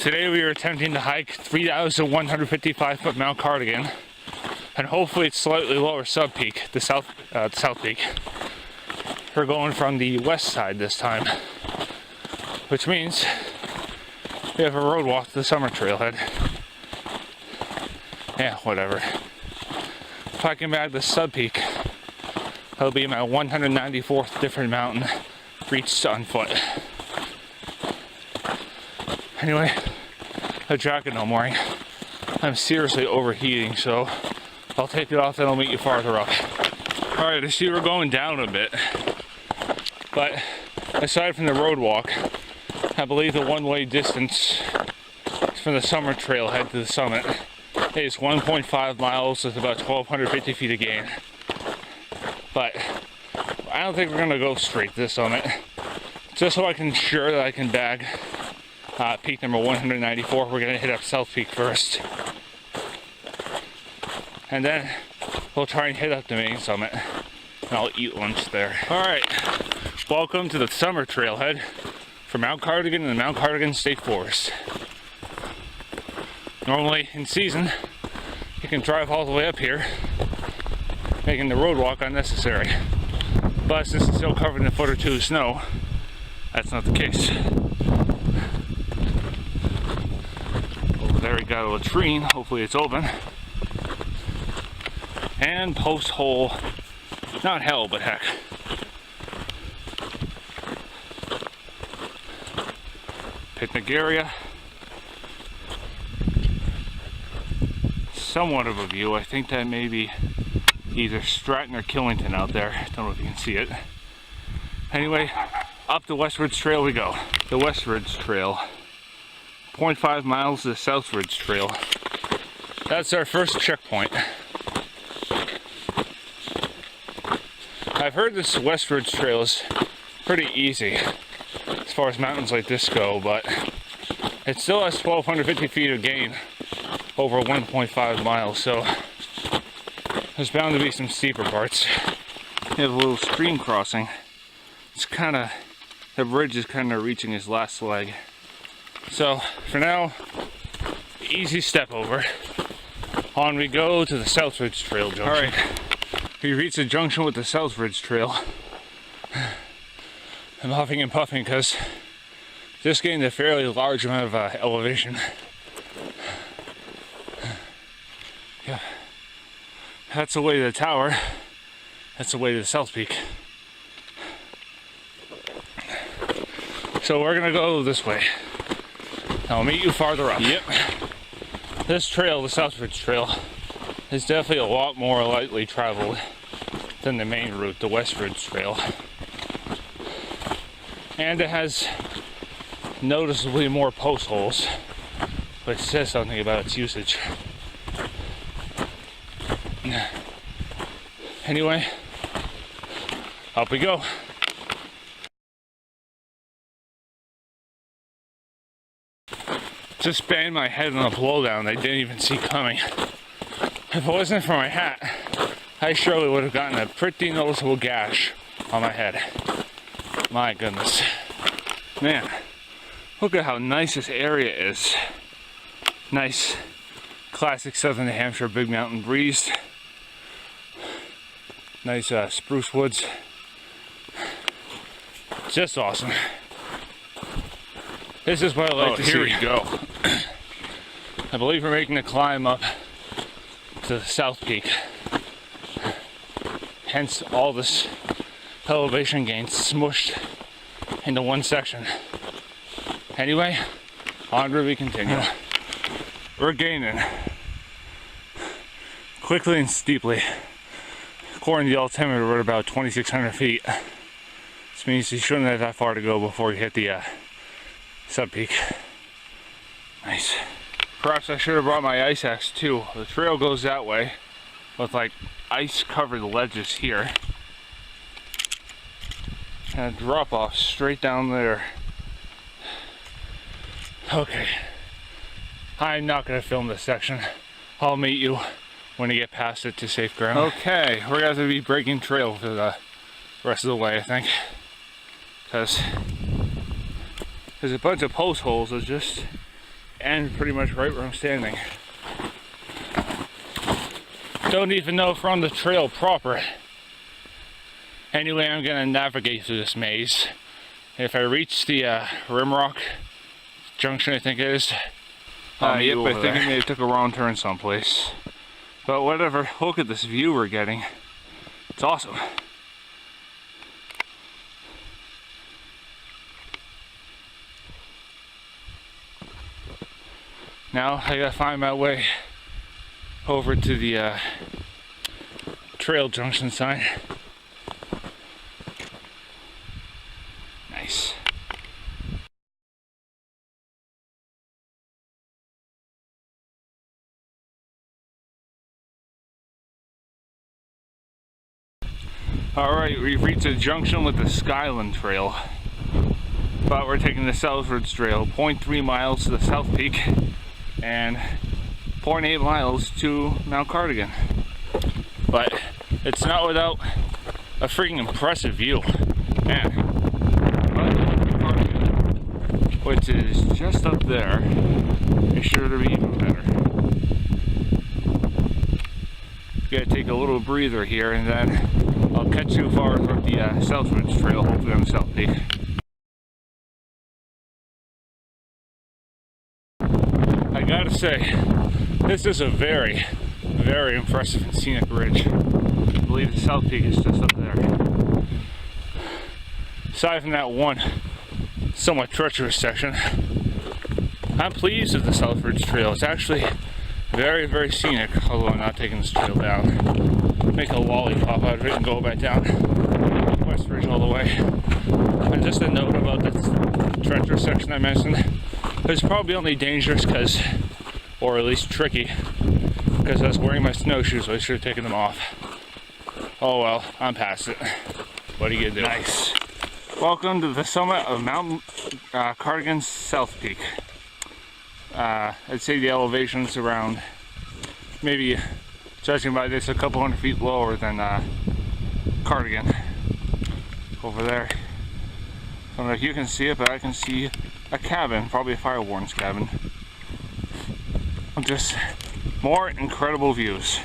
Today we are attempting to hike 3,155 foot Mount Cardigan, and hopefully it's slightly lower sub-peak, the south peak. We're going from the west side this time, which means we have a road walk to the summer trailhead. Yeah, whatever. If I can bag the sub-peak, that'll be my 194th different mountain reached on foot. Anyway, the jacket I'm wearing, I'm seriously overheating, so I'll take it off and I'll meet you farther up. Alright, I see we're going down a bit, but aside from the road walk, I believe the one-way distance from the summer trailhead to the summit is 1.5 miles with about 1,250 feet of gain. But I don't think we're going to go straight to the summit, just so I can ensure that I can bag peak number 194. We're going to hit up South Peak first, and then we'll try and hit up the main summit, and I'll eat lunch there. Alright, welcome to the summer trailhead for Mount Cardigan and the Mount Cardigan State Forest. Normally in season, you can drive all the way up here, making the road walk unnecessary. But since it's still covered in a foot or two of snow, that's not the case. Over there we got a latrine, hopefully it's open. And post hole, not hell, but heck. Picnic area. Somewhat of a view. I think that may be either Stratton or Killington out there. Don't know if you can see it. Anyway, up the Westwards Trail we go. The Westwards Trail. 0.5 miles to the Southwards Trail. That's our first checkpoint. I've heard this Westwards Trail is pretty easy as far as mountains like this go, but it still has 1,250 feet of gain over 1.5 miles, so there's bound to be some steeper parts. You have a little stream crossing. It's kind of, the bridge is kind of reaching its last leg. So for now, easy step over. On we go to the Southridge Trail junction. Alright, we reached the junction with the Southridge Trail. I'm huffing and puffing because just gained a fairly large amount of elevation. Yeah, that's the way to the tower. That's the way to the South Peak. So we're gonna go this way. I'll meet you farther up. Yep. This trail, the Southridge Trail, is definitely a lot more lightly traveled than the main route, the Westridge Trail. And it has noticeably more post holes, which says something about its usage. Anyway, up we go. Just banged my head on a blowdown I didn't even see coming. If it wasn't for my hat, I surely would have gotten a pretty noticeable gash on my head. My goodness. Man, look at how nice this area is. Nice, classic Southern New Hampshire big mountain breeze. Nice spruce woods. Just awesome. This is what I like to see. Here we go. I believe we're making a climb up to the South Peak. Hence all this elevation gain smushed into one section. Anyway, onward we continue. We're gaining quickly and steeply. According to the altimeter, we're at about 2,600 feet. This means you shouldn't have that far to go before you hit the sub-peak. Nice. Perhaps I should have brought my ice axe too. The trail goes that way with like ice-covered ledges here. And a drop off straight down there. Okay. I'm not going to film this section. I'll meet you when you get past it to safe ground. Okay, we're going to have to be breaking trail for the rest of the way, I think. Because there's a bunch of post holes that just end pretty much right where I'm standing. Don't even know if we're on the trail proper. Anyway, I'm gonna navigate through this maze. If I reach the Rimrock Junction, I think it is. Yep, I think I may have took a wrong turn someplace. But whatever, look at this view we're getting. It's awesome. Now I gotta find my way over to the trail junction sign. Nice. Alright, we've reached a junction with the Skyland Trail. But we're taking the southwards trail, 0.3 miles to the South Peak and 0.8 miles to Mount Cardigan. But it's not without a freaking impressive view. Man, Cardigan, which is just up there, is sure to be even better. Gotta take a little breather here and then I'll catch you far from the southwards trail, hopefully on the South Peak. I gotta say, this is a very, very impressive and scenic ridge. I believe the South Peak is just up there. Aside from that one somewhat treacherous section, I'm pleased with the Southwards Trail. It's actually very, very scenic, although I'm not taking this trail down. Make a lollipop out of it and go back down West Ridge all the way. And just a note about the treacherous section I mentioned. It's probably only dangerous because, or at least tricky, because I was wearing my snowshoes, so I should have taken them off. Oh well, I'm past it. What are you gonna do? Nice. Welcome to the summit of Mount Cardigan's South Peak. I'd say the elevation's around, maybe, judging by this, a couple hundred feet lower than Cardigan. Over there. I don't know if you can see it, but I can see a cabin, probably a fire warden's cabin. Just more incredible views.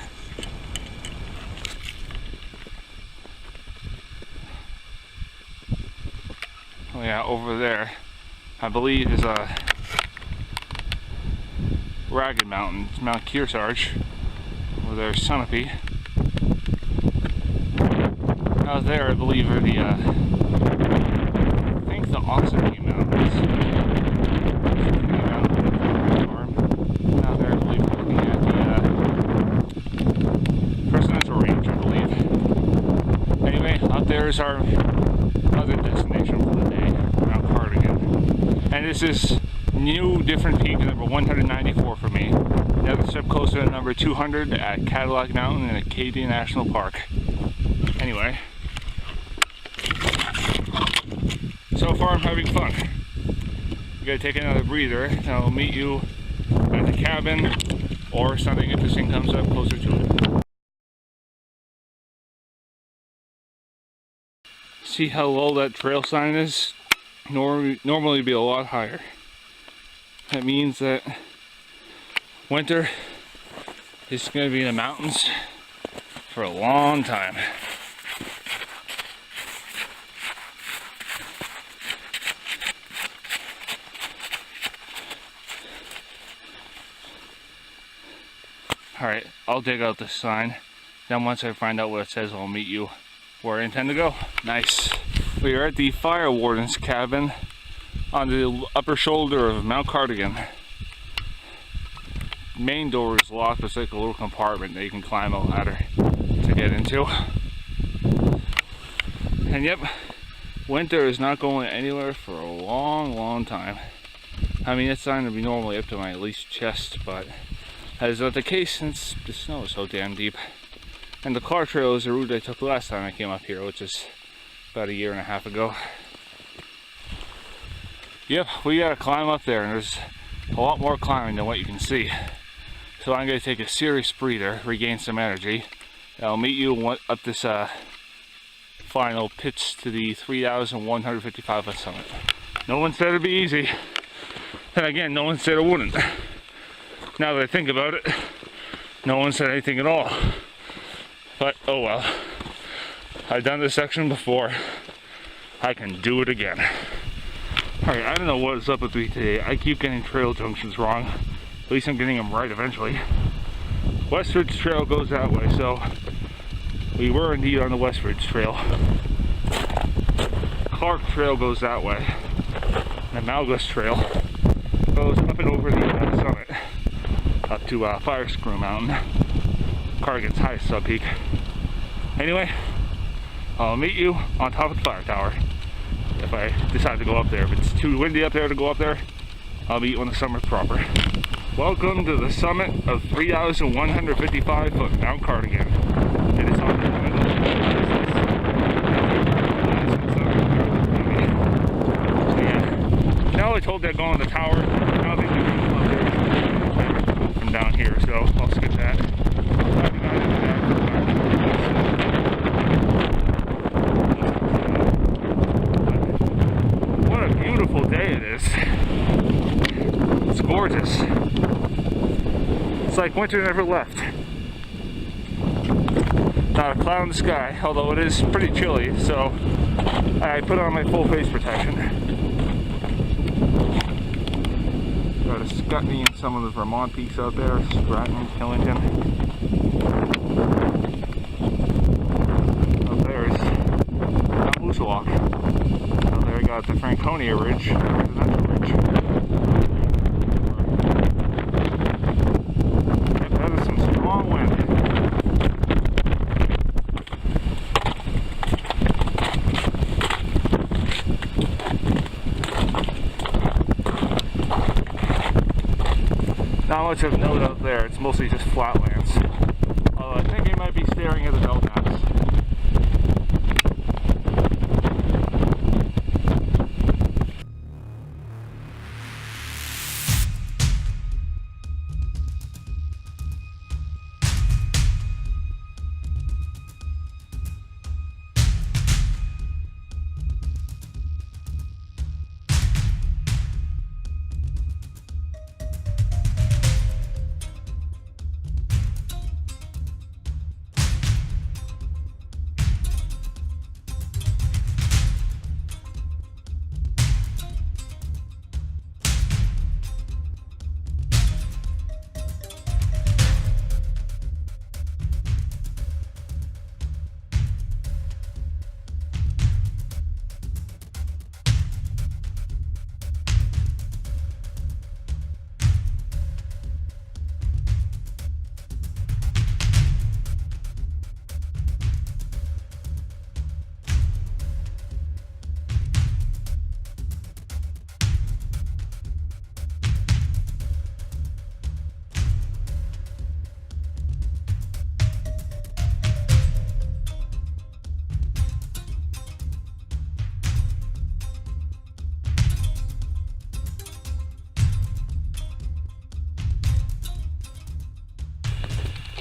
Oh yeah, over there, I believe is a Ragged Mountain. It's Mount Kearsarge. Over there, Sunapee. Out there, I believe, are the I think the Oxenby Mountains. Out there, I believe, we're looking at the Presidential Range, I believe. Anyway, out there is our other destination for the day, Mount Cardigan. And this is new, different peak, number 194 for me. Another step closer to number 200 at Cadillac Mountain in Acadia National Park. Anyway, so far I'm having fun. I'm gonna take another breather and I'll meet you at the cabin or something interesting comes up closer to it. See how low that trail sign is? Normally it'd be a lot higher. That means that winter is going to be in the mountains for a long time. Alright, I'll dig out this sign. Then once I find out what it says, I'll meet you where I intend to go. Nice. We are at the fire warden's cabin on the upper shoulder of Mount Cardigan. Main door is locked, but it's like a little compartment that you can climb a ladder to get into. And yep, winter is not going anywhere for a long, long time. I mean, that sign would be normally up to my at least chest, but that is not the case since the snow is so damn deep. And the Clark Trail is the route I took last time I came up here, which is about 1.5 years ago. Yep, we gotta climb up there, and there's a lot more climbing than what you can see. So I'm gonna take a serious breather, regain some energy. I'll meet you up this final pitch to the 3,155 foot summit. No one said it'd be easy. And again, no one said it wouldn't. Now that I think about it, no one said anything at all. But oh well. I've done this section before. I can do it again. Alright, I don't know what's up with me today. I keep getting trail junctions wrong. At least I'm getting them right eventually. Westridge Trail goes that way, so we were indeed on the Westridge Trail. Clark Trail goes that way. And Malgus Trail goes up and over the summit, up to Fire Screw Mountain, Cardigan's highest sub-peak. Anyway, I'll meet you on top of the fire tower if I decide to go up there. If it's too windy up there to go up there, I'll meet you on the summit proper. Welcome to the summit of 3,155 foot Mount Cardigan. It is on the middle of the yeah. Now I told that go on the tower. Now they do go up there from down here, so I'll skip that. What a beautiful day it is. It's gorgeous. It's like winter never left. Not a cloud in the sky, although it is pretty chilly, so I put on my full face protection. Got a Scutney and some of the Vermont peaks out there, Stratton, Killington. Up there is Mount Moosilauke. Out there I got the Franconia Ridge, Residential Ridge. That is some strong wind. Not much of note out there, it's mostly just flatlands. Although I think I might be staring at the belt maps.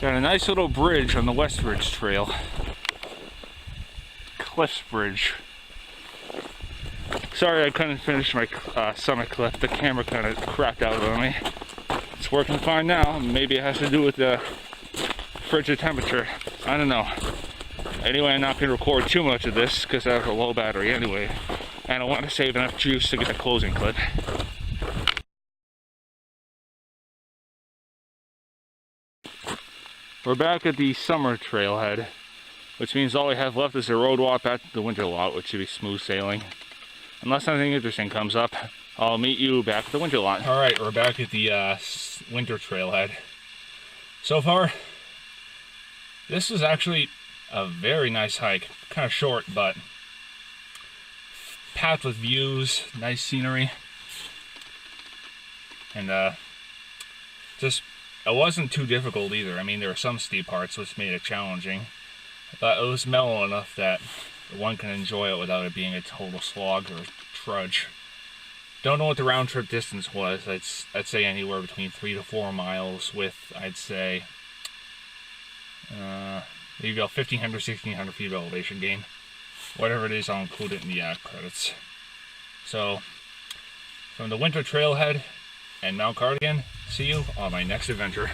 Got a nice little bridge on the Westridge Trail. Cliffs Bridge. Sorry I couldn't finish my summit clip. The camera kind of crapped out on me. It's working fine now. Maybe it has to do with the frigid temperature. I don't know. Anyway, I'm not going to record too much of this because I have a low battery anyway. And I want to save enough juice to get the closing clip. We're back at the summer trailhead, which means all I have left is a road walk back to the winter lot, which should be smooth sailing. Unless something interesting comes up, I'll meet you back at the winter lot. Alright, we're back at the winter trailhead. So far, this is actually a very nice hike. Kind of short, but path with views, nice scenery. And just it wasn't too difficult either. I mean, there were some steep parts which made it challenging, but it was mellow enough that one can enjoy it without it being a total slog or trudge. Don't know what the round trip distance was. I'd say anywhere between 3 to 4 miles with, I'd say, maybe about 1,500, 1,600 feet of elevation gain. Whatever it is, I'll include it in the credits. So, from the winter trailhead, and Mount Cardigan. See you on my next adventure.